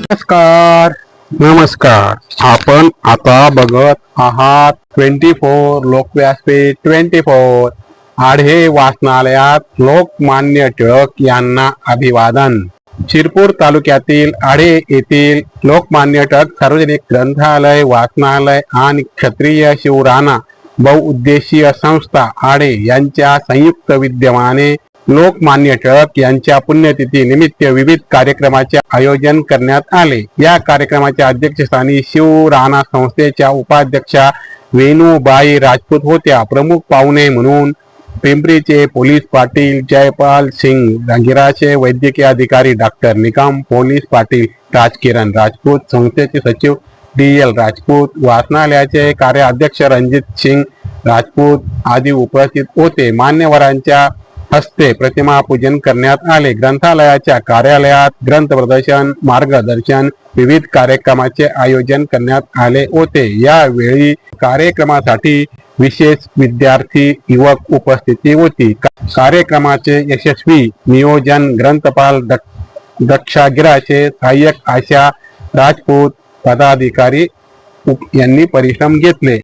नमस्कार नमस्कार. आपण आता बघत आहात 24 लोकव्यासपीठ 24. आढे वाचनालयात लोकमान्य टिळक यांना अभिवादन. शिरपूर तालुक्यातील आढे येथील लोकमान्य टिळक सार्वजनिक ग्रंथालय वाचनालय आणि क्षत्रिय शिवराणा बहुउद्देशीय संस्था आढे यांच्या संयुक्त विद्यमाने लोकमान्य टिळक यांच्या पुण्यतिथी निमित्त विविध कार्यक्रमाचे आयोजन करण्यात आले. या कार्यक्रमाच्या अध्यक्षस्थानी शिवराणा संस्थेच्या उपाध्यक्षा वेणूबाई राजपूत होत्या. प्रमुख पाहुणे म्हणून पिंपरीचे पोलीस पाटील जयपाल सिंग, गिराचे वैद्यकीय अधिकारी डॉक्टर निकम, पोलीस पाटील राजकिरण राजपूत, संस्थेचे सचिव DL राजपूत, वाचनालयाचे कार्याध्यक्ष रणजित सिंग राजपूत आदी उपस्थित होते. मान्यवरांच्या हस्ते प्रतिमा पूजन करण्यात आले. ग्रंथालयाच्या कार्यालयात ग्रंथ प्रदर्शन, मार्गदर्शन, विविध कार्यक्रमाचे आयोजन करण्यात आले होते. यावेळी कार्यक्रमासाठी विशेष विद्यार्थी युवक उपस्थिती होती. कार्यक्रमाचे यशस्वी नियोजन ग्रंथपाल दक्षा गिराचे, सहाय्यक आशा राजपूत, पदाधिकारी यांनी परिश्रम घेतले.